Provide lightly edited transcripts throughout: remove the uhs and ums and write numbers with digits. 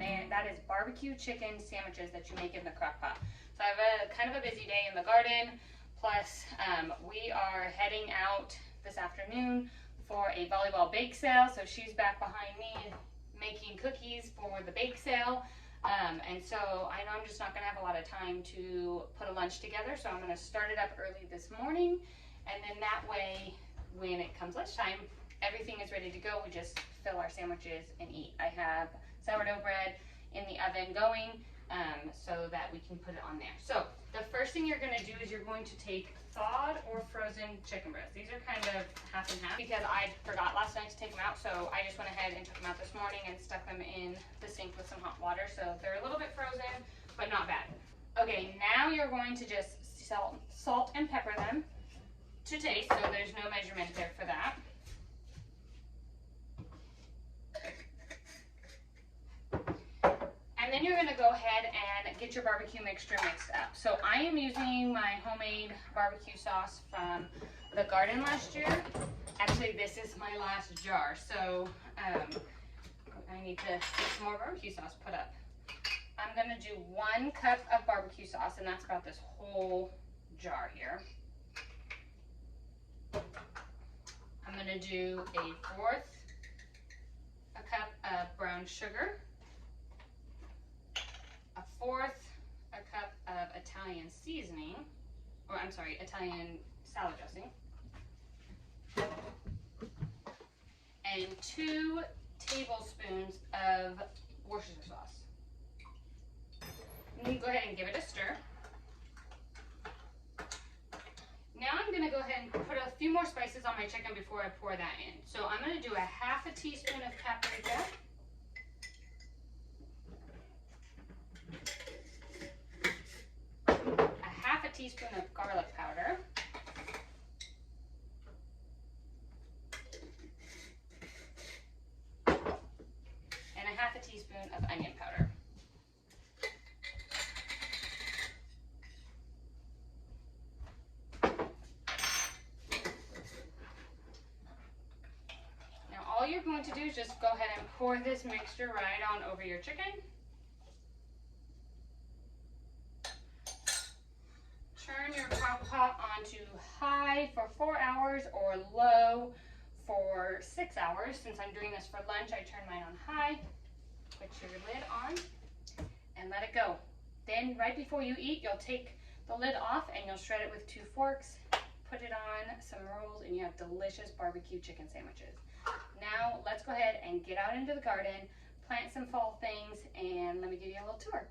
and that is barbecue chicken sandwiches that you make in the crock pot. So I have a kind of a busy day in the garden, plus we are heading out this afternoon for a volleyball bake sale. So she's back behind me making cookies for the bake sale. And so I know I'm just not gonna have a lot of time to put a lunch together, so I'm gonna start it up early this morning, and then that way, when it comes lunchtime, everything is ready to go. We just fill our sandwiches and eat. I have sourdough bread in the oven going, so that we can put it on there. So the first thing you're gonna do is you're going to take thawed or frozen chicken breasts. These are kind of half and half because I forgot last night to take them out, so I just went ahead and took them out this morning and stuck them in the sink with some hot water. So they're a little bit frozen, but not bad. Okay, now you're going to just salt and pepper them to taste, so there's no measurement there for that. And then you're gonna go ahead and get your barbecue mixture mixed up. So I am using my homemade barbecue sauce from the garden last year. Actually, this is my last jar, so I need to get some more barbecue sauce put up. I'm gonna do 1 cup of barbecue sauce, and that's about this whole jar here. I'm gonna do 1/4 cup of brown sugar, 1/4 cup of Italian seasoning, or I'm sorry, Italian salad dressing, and 2 tablespoons of Worcestershire sauce. And then go ahead and give it a stir. Now I'm gonna go ahead and put a few more spices on my chicken before I pour that in. So I'm gonna do 1/2 teaspoon of paprika, 1/2 teaspoon of garlic powder, and 1/2 teaspoon of onion powder. Now all you're going to do is just go ahead and pour this mixture right on over your chicken. Turn your crock pot onto high for 4 hours or low for 6 hours. Since I'm doing this for lunch, I turn mine on high. Put your lid on and let it go. Then right before you eat, you'll take the lid off and you'll shred it with 2 forks. Put it on some rolls and you have delicious barbecue chicken sandwiches. Now let's go ahead and get out into the garden, plant some fall things, and let me give you a little tour.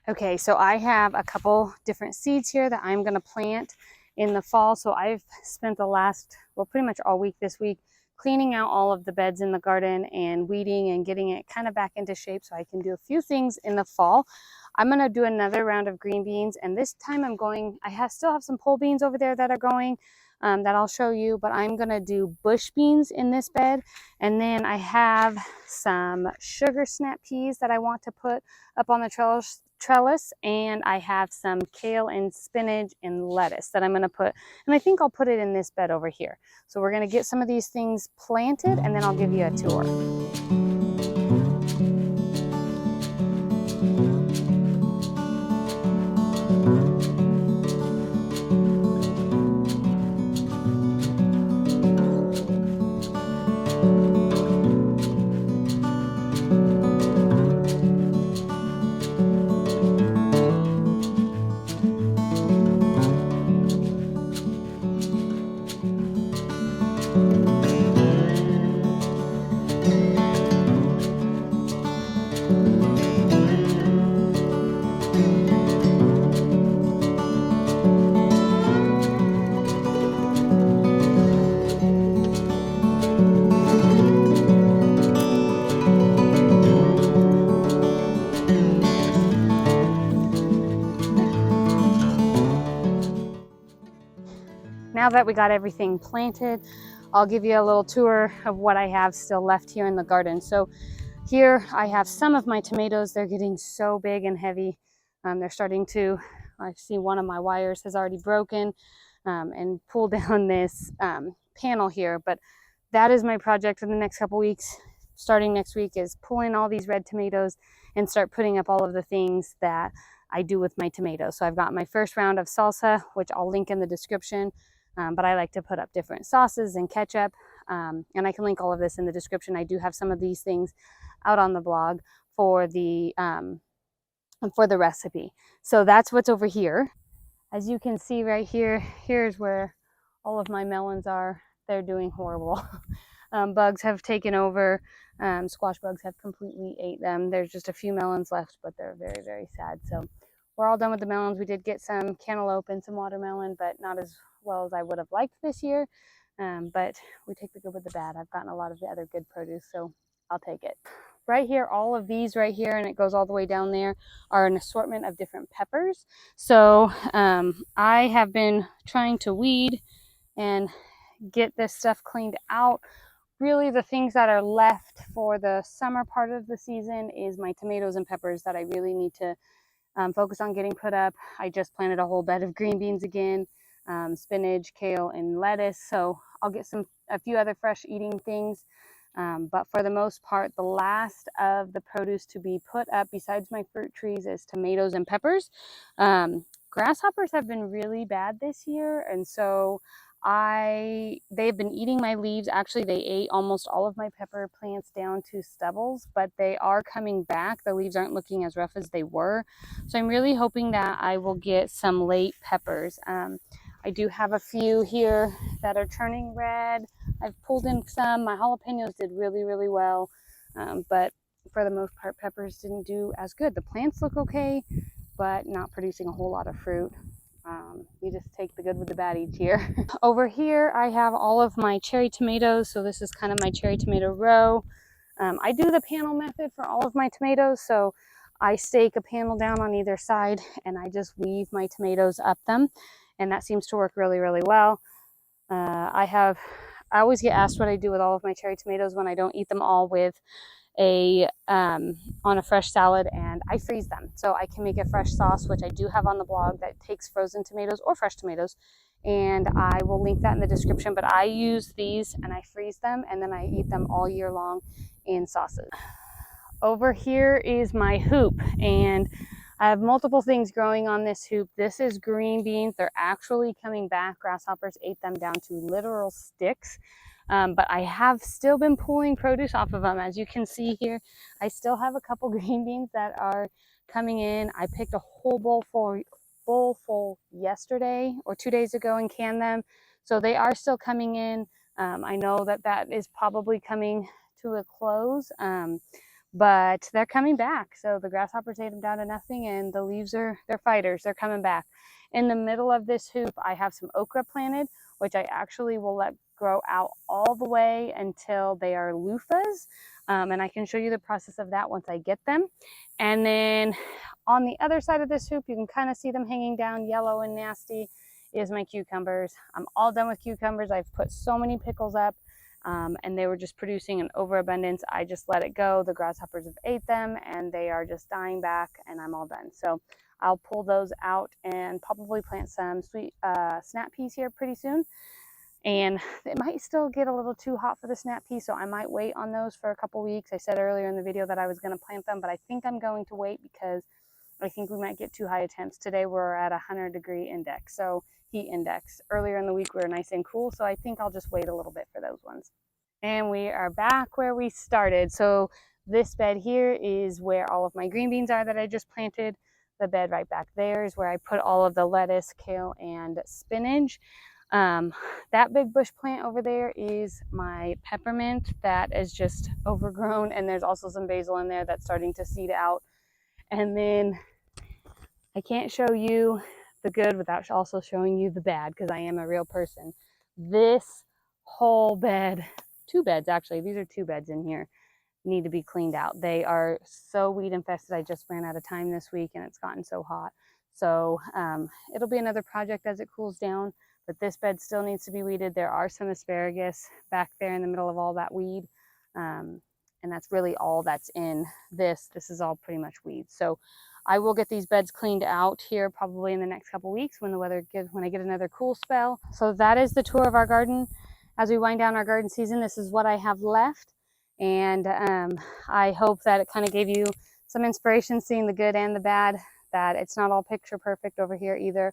Okay, so I have a couple different seeds here that I'm gonna plant in the fall. So I've spent the last, well, pretty much all week this week, cleaning out all of the beds in the garden and weeding and getting it kind of back into shape so I can do a few things in the fall. I'm gonna do another round of green beans, and this time I'm going, still have some pole beans over there that are going, that I'll show you, but I'm gonna do bush beans in this bed. And then I have some sugar snap peas that I want to put up on the trellis, and I have some kale and spinach and lettuce that I'm going to put, and I think I'll put it in this bed over here. So we're going to get some of these things planted, and then I'll give you a tour. Now that we got everything planted, I'll give you a little tour of what I have still left here in the garden. So here I have some of my tomatoes. They're getting so big and heavy. They're starting to, I see one of my wires has already broken and pulled down this panel here. But that is my project for the next couple weeks. starting next week is pull in all these red tomatoes and start putting up all of the things that I do with my tomatoes. So I've got my first round of salsa, which I'll link in the description, but I like to put up different sauces and ketchup, and I can link all of this in the description. I do have some of these things out on the blog for the recipe. So that's what's over here. As you can see right here, here's where all of my melons are. They're doing horrible. Bugs have taken over. Squash bugs have completely ate them. There's just a few melons left, but they're very, very sad. So we're all done with the melons. We did get some cantaloupe and some watermelon, but not as well as I would have liked this year. But we take the good with the bad. I've gotten a lot of the other good produce, so I'll take it. Right here, all of these right here, and it goes all the way down there, are an assortment of different peppers. So I have been trying to weed and get this stuff cleaned out. Really, the things that are left for the summer part of the season is my tomatoes and peppers that I really need to focus on getting put up. I just planted a whole bed of green beans again, spinach, kale, and lettuce. So I'll get a few other fresh eating things. But for the most part, the last of the produce to be put up besides my fruit trees is tomatoes and peppers. Grasshoppers have been really bad this year, and so they've been eating my leaves. Actually, they ate almost all of my pepper plants down to stubbles, but they are coming back. The leaves aren't looking as rough as they were. So I'm really hoping that I will get some late peppers. I do have a few here that are turning red. I've pulled in some. My jalapenos did really, really well. But for the most part, peppers didn't do as good. The plants look okay, but not producing a whole lot of fruit. You just take the good with the bad each year. Over here, I have all of my cherry tomatoes. So this is kind of my cherry tomato row. I do the panel method for all of my tomatoes. So I stake a panel down on either side and I just weave my tomatoes up them. And that seems to work really, really well. I always get asked what I do with all of my cherry tomatoes when I don't eat them all with on a fresh salad, and I freeze them. So I can make a fresh sauce, which I do have on the blog, that takes frozen tomatoes or fresh tomatoes, and I will link that in the description. But I use these and I freeze them, and then I eat them all year long in sauces. Over here is my hoop, and I have multiple things growing on this hoop. This is green beans. They're actually coming back. Grasshoppers ate them down to literal sticks. But I have still been pulling produce off of them. As you can see here, I still have a couple green beans that are coming in. I picked a whole bowl full yesterday or 2 days ago and canned them. So they are still coming in. I know that is probably coming to a close. But they're coming back. So the grasshoppers ate them down to nothing, and the leaves they're fighters. They're coming back. In the middle of this hoop, I have some okra planted, which I actually will let grow out all the way until they are loofahs. And I can show you the process of that once I get them. And then on the other side of this hoop, you can kind of see them hanging down yellow and nasty, is my cucumbers. I'm all done with cucumbers. I've put so many pickles up. And they were just producing an overabundance. I just let it go. The grasshoppers have ate them and they are just dying back, and I'm all done. So I'll pull those out and probably plant some sweet snap peas here pretty soon. And it might still get a little too hot for the snap peas, so I might wait on those for a couple weeks. I said earlier in the video that I was going to plant them, but I think I'm going to wait because I think we might get too high a temps. Today we're at 100-degree index, so heat index. Earlier in the week we were nice and cool, so I think I'll just wait a little bit for those ones. And we are back where we started. So this bed here is where all of my green beans are that I just planted. The bed right back there is where I put all of the lettuce, kale, and spinach. That big bush plant over there is my peppermint that is just overgrown, and there's also some basil in there that's starting to seed out. And then I can't show you the good without also showing you the bad, because I am a real person. This whole bed, 2 beds actually, these are 2 beds in here, need to be cleaned out. They are so weed infested. I just ran out of time this week and it's gotten so hot. So it'll be another project as it cools down, but this bed still needs to be weeded. There are some asparagus back there in the middle of all that weed. And that's really all that's in this. This is all pretty much weeds. So I will get these beds cleaned out here probably in the next couple weeks when I get another cool spell. So that is the tour of our garden. As we wind down our garden season, this is what I have left. And I hope that it kind of gave you some inspiration, seeing the good and the bad, that it's not all picture perfect over here either.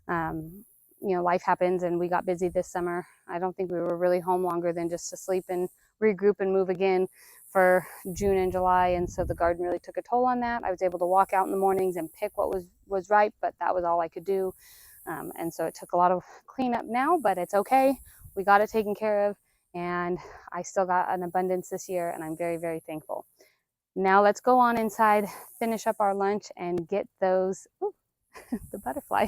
You know, life happens, and we got busy this summer. I don't think we were really home longer than just to sleep and regroup and move again for June and July, and so the garden really took a toll on that. I was able to walk out in the mornings and pick what was ripe, but that was all I could do. And so it took a lot of cleanup now, but it's okay. We got it taken care of, and I still got an abundance this year, and I'm very, very thankful. Now let's go on inside, finish up our lunch, and get those, ooh, the butterfly,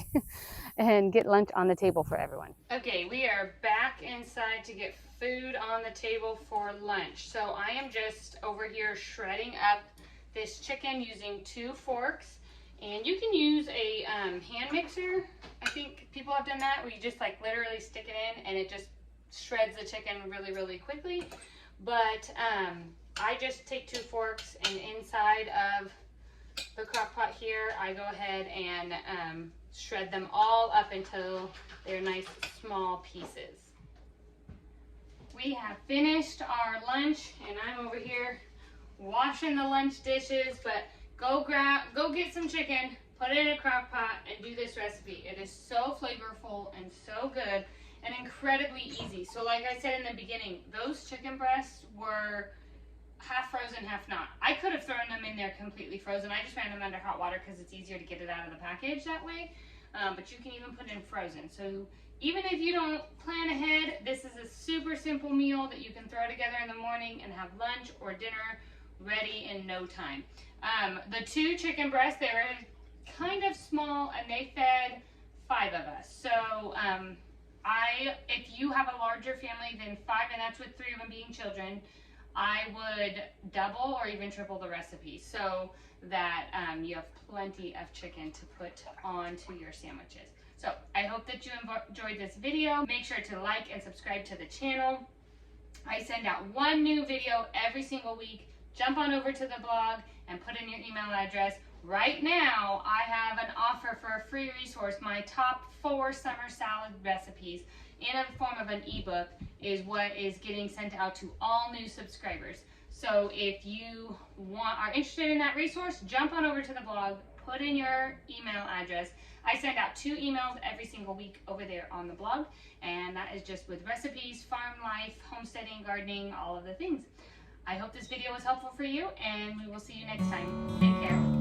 and get lunch on the table for everyone. Okay, we are back inside to get food on the table for lunch. So I am just over here shredding up this chicken using 2 forks. And you can use a hand mixer. I think people have done that, where you just like literally stick it in and it just shreds the chicken really, really quickly. But I just take 2 forks, and inside of the crock pot here, I go ahead and shred them all up until they're nice small pieces. We have finished our lunch, and I'm over here washing the lunch dishes, but go get some chicken, put it in a crock pot, and do this recipe. It is so flavorful and so good and incredibly easy. So like I said in the beginning, those chicken breasts were half frozen, half not. I could have thrown them in there completely frozen. I just ran them under hot water because it's easier to get it out of the package that way. But you can even put it in frozen. So even if you don't plan ahead, this is a super simple meal that you can throw together in the morning and have lunch or dinner ready in no time. The 2 chicken breasts, they were kind of small, and they fed 5 of us. So if you have a larger family than 5, and that's with 3 of them being children, I would double or even triple the recipe so that you have plenty of chicken to put onto your sandwiches. So I hope that you enjoyed this video. Make sure to like and subscribe to the channel. I send out 1 new video every single week. Jump on over to the blog and put in your email address. Right now, I have an offer for a free resource. My top 4 summer salad recipes in the form of an ebook is what is getting sent out to all new subscribers. So if you are interested in that resource, jump on over to the blog, put in your email address. I send out 2 emails every single week over there on the blog, and that is just with recipes, farm life, homesteading, gardening, all of the things. I hope this video was helpful for you, and we will see you next time. Take care.